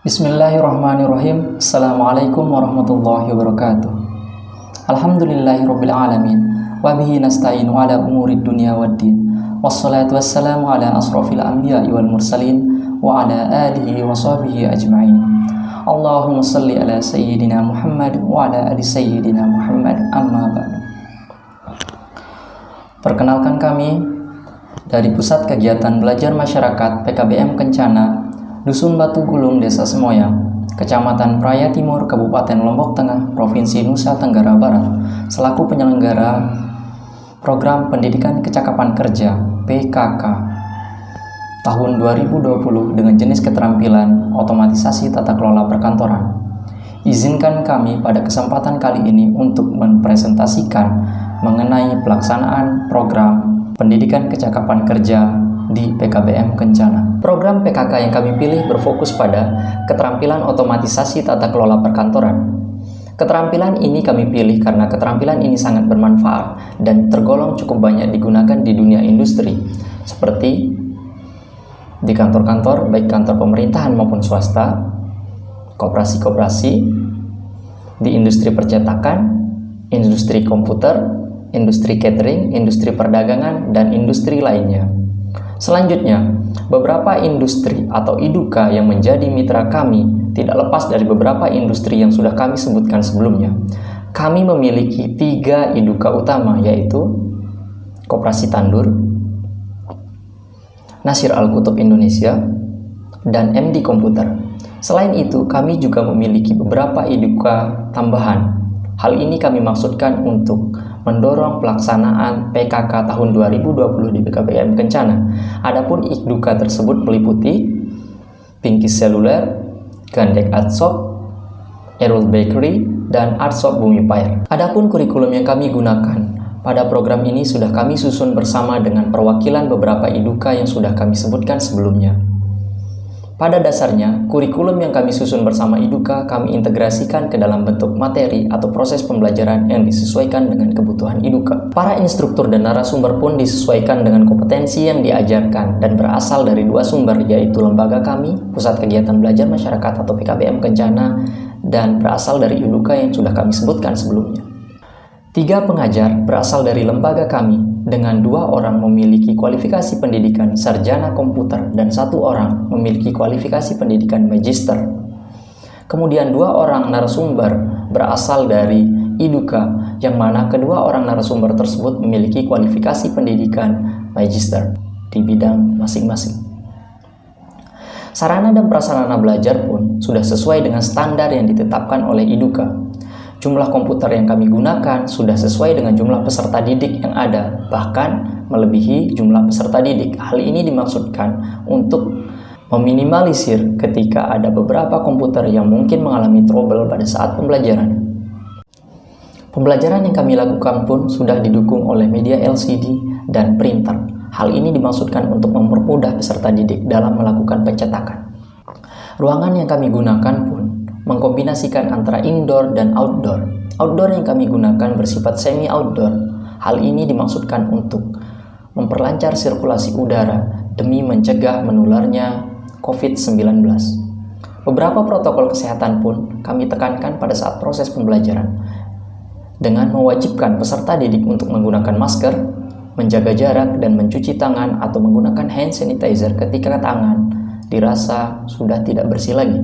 Bismillahirrahmanirrahim. Assalamualaikum warahmatullahi wabarakatuh. Alhamdulillahirabbil alamin wa bihi nasta'inu ala umurid dunya waddin. Wassalatu wassalamu ala asrofil anbiya'i wal mursalin wa ala alihi wa sahbihi ajma'in. Allahumma salli ala sayyidina Muhammad wa ala ali sayyidina Muhammad, amma ba'du. Perkenalkan, kami dari Pusat Kegiatan Belajar Masyarakat PKBM Kencana, Dusun Batu Gulung, Desa Semoyang, Kecamatan Praia Timur, Kabupaten Lombok Tengah, Provinsi Nusa Tenggara Barat, selaku penyelenggara Program Pendidikan Kecakapan Kerja PKK tahun 2020 dengan jenis keterampilan otomatisasi tata kelola perkantoran. Izinkan kami pada kesempatan kali ini untuk mempresentasikan mengenai pelaksanaan program Pendidikan Kecakapan Kerja di PKBM Kencana. Program PKK yang kami pilih berfokus pada keterampilan otomatisasi tata kelola perkantoran. Keterampilan ini kami pilih karena keterampilan ini sangat bermanfaat dan tergolong cukup banyak digunakan di dunia industri, seperti di kantor-kantor, baik kantor pemerintahan maupun swasta, koperasi-koperasi, di industri percetakan, industri komputer, industri catering, industri perdagangan, dan industri lainnya. Selanjutnya, beberapa industri atau IDUKA yang menjadi mitra kami tidak lepas dari beberapa industri yang sudah kami sebutkan sebelumnya. Kami memiliki 3 IDUKA utama, yaitu Koperasi Tandur, Nasir Al-Kutub Indonesia, dan MD Komputer. Selain itu, kami juga memiliki beberapa IDUKA tambahan. Hal ini kami maksudkan untuk mendorong pelaksanaan PKK tahun 2020 di PKBM Kencana. Adapun IDUKA tersebut meliputi Pinky Seluler, Gandek Art Shop, Erul Bakery, dan Art Shop Bumi Pair. Adapun kurikulum yang kami gunakan pada program ini sudah kami susun bersama dengan perwakilan beberapa IDUKA yang sudah kami sebutkan sebelumnya. Pada dasarnya, kurikulum yang kami susun bersama IDUKA kami integrasikan ke dalam bentuk materi atau proses pembelajaran yang disesuaikan dengan kebutuhan IDUKA. Para instruktur dan narasumber pun disesuaikan dengan kompetensi yang diajarkan dan berasal dari 2 sumber, yaitu lembaga kami, Pusat Kegiatan Belajar Masyarakat atau PKBM Kencana, dan berasal dari IDUKA yang sudah kami sebutkan sebelumnya. 3 pengajar berasal dari lembaga kami, dengan 2 orang memiliki kualifikasi pendidikan sarjana komputer dan 1 orang memiliki kualifikasi pendidikan magister. Kemudian 2 orang narasumber berasal dari IDUKA, yang mana kedua orang narasumber tersebut memiliki kualifikasi pendidikan magister di bidang masing-masing. Sarana dan prasarana belajar pun sudah sesuai dengan standar yang ditetapkan oleh IDUKA. Jumlah komputer yang kami gunakan sudah sesuai dengan jumlah peserta didik yang ada, bahkan melebihi jumlah peserta didik. Hal ini dimaksudkan untuk meminimalisir ketika ada beberapa komputer yang mungkin mengalami trouble pada saat pembelajaran. Pembelajaran yang kami lakukan pun sudah didukung oleh media LCD dan printer. Hal ini dimaksudkan untuk mempermudah peserta didik dalam melakukan pencetakan. Ruangan yang kami gunakan pun mengkombinasikan antara indoor dan outdoor. Outdoor yang kami gunakan bersifat semi-outdoor. Hal ini dimaksudkan untuk memperlancar sirkulasi udara demi mencegah menularnya COVID-19. Beberapa protokol kesehatan pun kami tekankan pada saat proses pembelajaran, dengan mewajibkan peserta didik untuk menggunakan masker, menjaga jarak, dan mencuci tangan atau menggunakan hand sanitizer ketika tangan dirasa sudah tidak bersih lagi.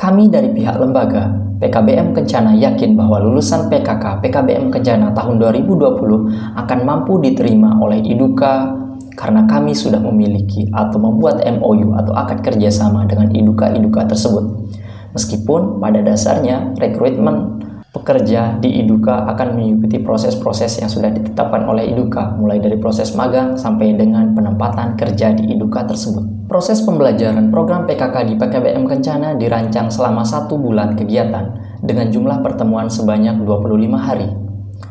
Kami dari pihak lembaga PKBM Kencana yakin bahwa lulusan PKK PKBM Kencana tahun 2020 akan mampu diterima oleh IDUKA karena kami sudah memiliki atau membuat MOU atau akad kerjasama dengan IDUKA tersebut. Meskipun pada dasarnya rekrutmen pekerja di IDUKA akan mengikuti proses-proses yang sudah ditetapkan oleh IDUKA, mulai dari proses magang sampai dengan penempatan kerja di IDUKA tersebut. Proses pembelajaran program PKK di PKBM Kencana dirancang selama 1 bulan kegiatan dengan jumlah pertemuan sebanyak 25 hari.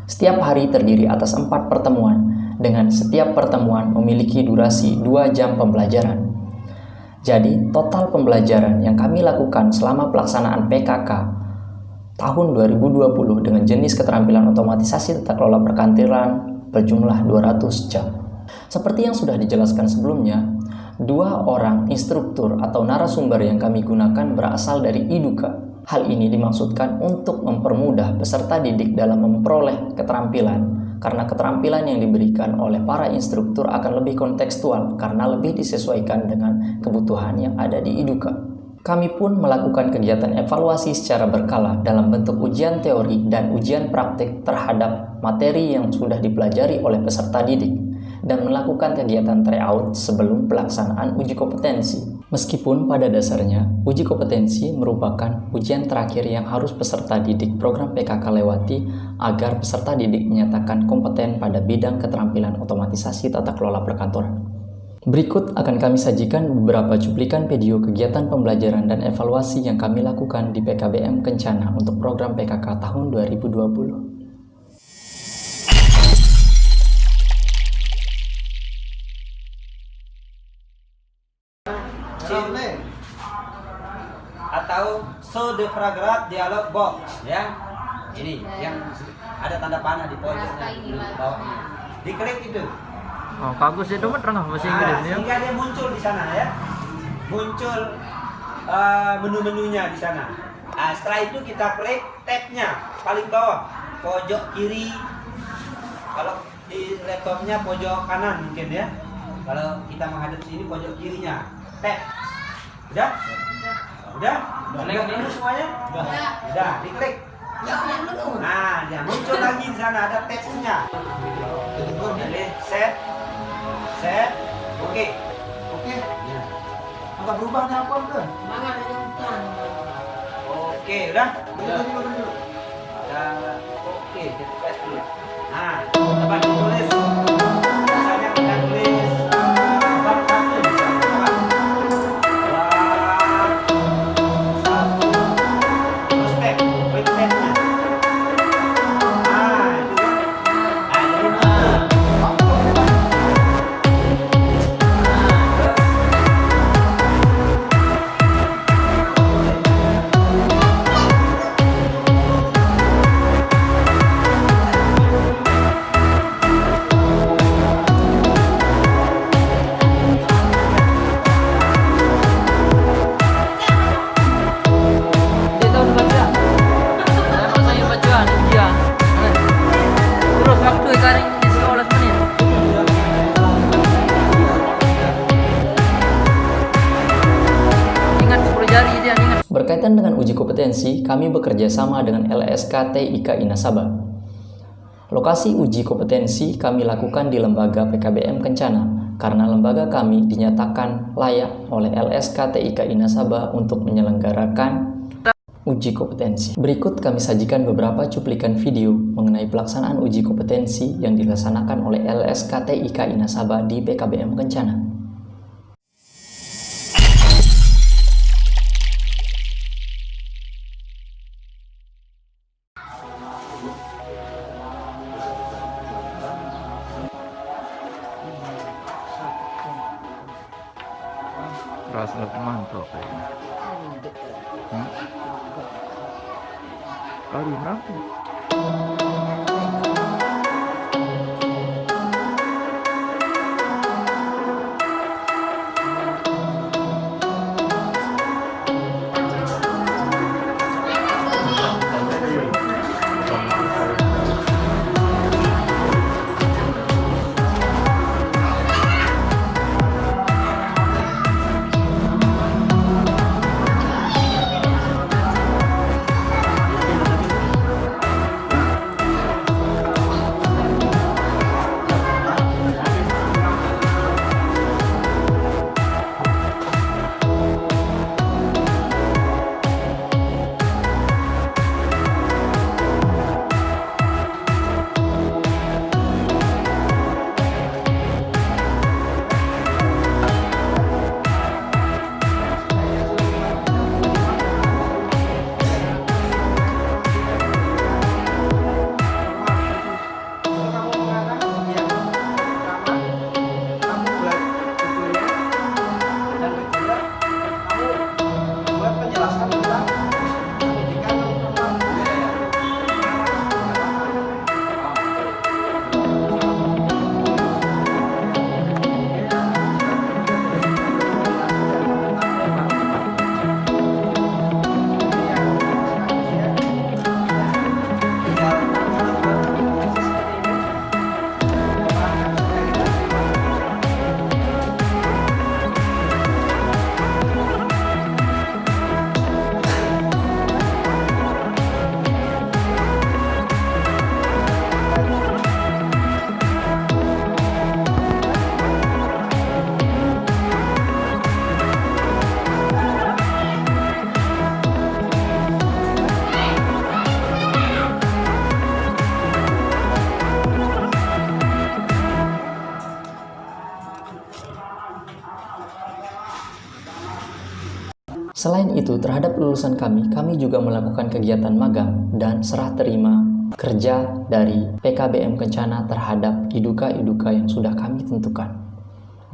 Setiap hari terdiri atas 4 pertemuan, dengan setiap pertemuan memiliki durasi 2 jam pembelajaran. Jadi, total pembelajaran yang kami lakukan selama pelaksanaan PKK tahun 2020 dengan jenis keterampilan otomatisasi tata kelola perkantoran berjumlah 200 jam. Seperti yang sudah dijelaskan sebelumnya, Dua orang instruktur atau narasumber yang kami gunakan berasal dari IDUKA. Hal ini dimaksudkan untuk mempermudah peserta didik dalam memperoleh keterampilan, karena keterampilan yang diberikan oleh para instruktur akan lebih kontekstual karena lebih disesuaikan dengan kebutuhan yang ada di IDUKA. Kami pun melakukan kegiatan evaluasi secara berkala dalam bentuk ujian teori dan ujian praktik terhadap materi yang sudah dipelajari oleh peserta didik, dan melakukan kegiatan tryout sebelum pelaksanaan uji kompetensi. Meskipun pada dasarnya, uji kompetensi merupakan ujian terakhir yang harus peserta didik program PKK lewati agar peserta didik menyatakan kompeten pada bidang keterampilan otomatisasi tata kelola perkantoran. Berikut akan kami sajikan beberapa cuplikan video kegiatan pembelajaran dan evaluasi yang kami lakukan di PKBM Kencana untuk program PKK tahun 2020. Atau show the fragrant dialog box, ya. Ini yang ada tanda panah di pojok bawahnya. Diklik itu. Oh, bagus itu mah tengah bahasa Inggris ya. Sehingga dia muncul di sana ya. Muncul menu-menunya di sana. Setelah itu kita klik tab-nya paling bawah, pojok kiri. Kalau di laptopnya pojok kanan mungkin ya. Kalau kita menghadap sini pojok kirinya. Tab. Udah? Udah? Udah menu semuanya? Udah, diklik. Nah, dia muncul lagi di sana ada tab-nya. Pilih set. Oke. Ya. Agak berubah nih apa udah? Oke, udah? Udah. Oke, kita tes dulu. Nah, coba ditulis. Misalnya kita tulis bab 1 di sana. Bab 1. Terus tab, klik tab-nya. Nah, itu kan. Nah, jadi Dia tahu baca. Saya masanya bacaan ujian. Terus waktu ikaring di sekolah menit. Ingat 10 jari dia ingat. Berkaitan dengan uji kompetensi, kami bekerja sama dengan LSK TIK Nasabah. Lokasi uji kompetensi kami lakukan di lembaga PKBM Kencana, karena lembaga kami dinyatakan layak oleh LSK TIK Nasabah untuk menyelenggarakan uji kompetensi. Berikut kami sajikan beberapa cuplikan video mengenai pelaksanaan uji kompetensi yang dilaksanakan oleh LSK TIK Nasabah di PKBM Kencana. Keras lebih mantap kayaknya. Kali berapa? itu, terhadap lulusan kami juga melakukan kegiatan magang dan serah terima kerja dari PKBM Kencana terhadap iduka-iduka yang sudah kami tentukan.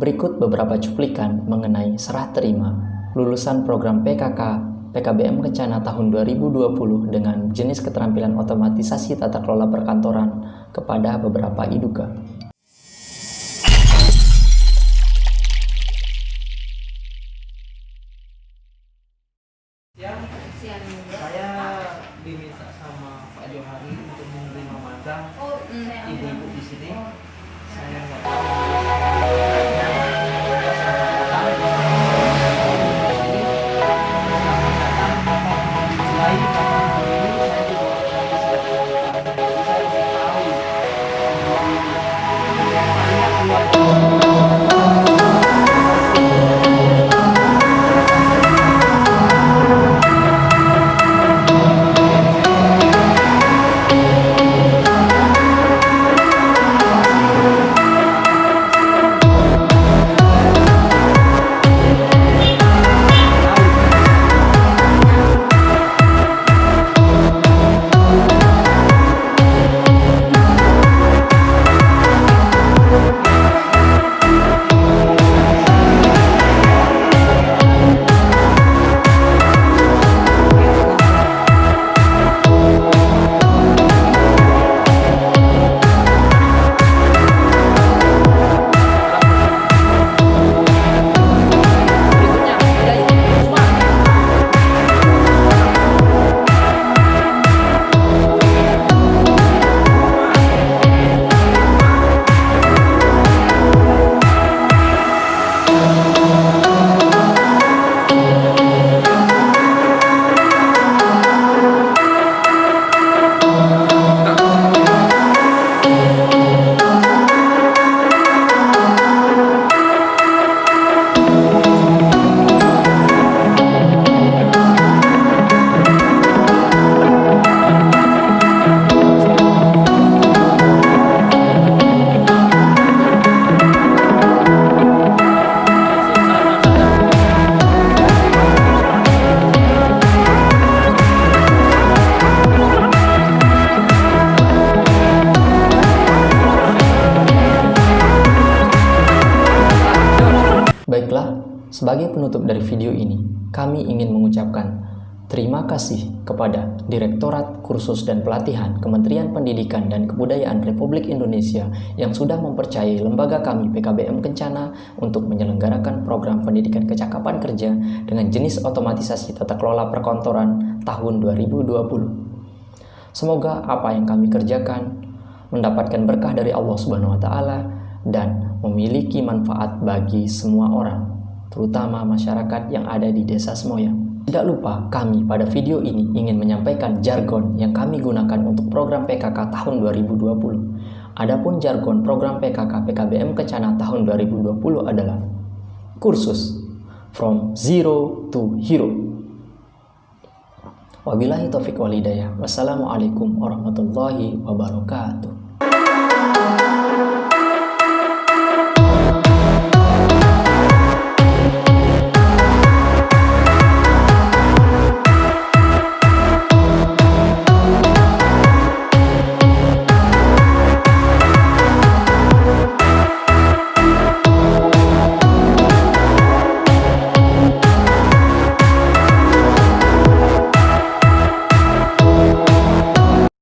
Berikut beberapa cuplikan mengenai serah terima lulusan program PKBM Kencana tahun 2020 dengan jenis keterampilan otomatisasi tata kelola perkantoran kepada beberapa iduka. Saya diminta sama Pak Johari untuk menerima magang ibu-ibu di sini. Saya nggak tahu. Baiklah, sebagai penutup dari video ini, kami ingin mengucapkan terima kasih kepada Direktorat Kursus dan Pelatihan Kementerian Pendidikan dan Kebudayaan Republik Indonesia yang sudah mempercayai lembaga kami PKBM Kencana untuk menyelenggarakan program pendidikan kecakapan kerja dengan jenis otomatisasi tata kelola perkantoran tahun 2020. Semoga apa yang kami kerjakan mendapatkan berkah dari Allah Subhanahu wa Ta'ala dan memiliki manfaat bagi semua orang, terutama masyarakat yang ada di Desa Semoyang. Tidak lupa, kami pada video ini ingin menyampaikan jargon yang kami gunakan untuk program PKK tahun 2020. Adapun jargon program PKK PKBM Kencana tahun 2020 adalah kursus from zero to hero. Wabillahi taufiq wal hidayah. Wassalamualaikum warahmatullahi wabarakatuh.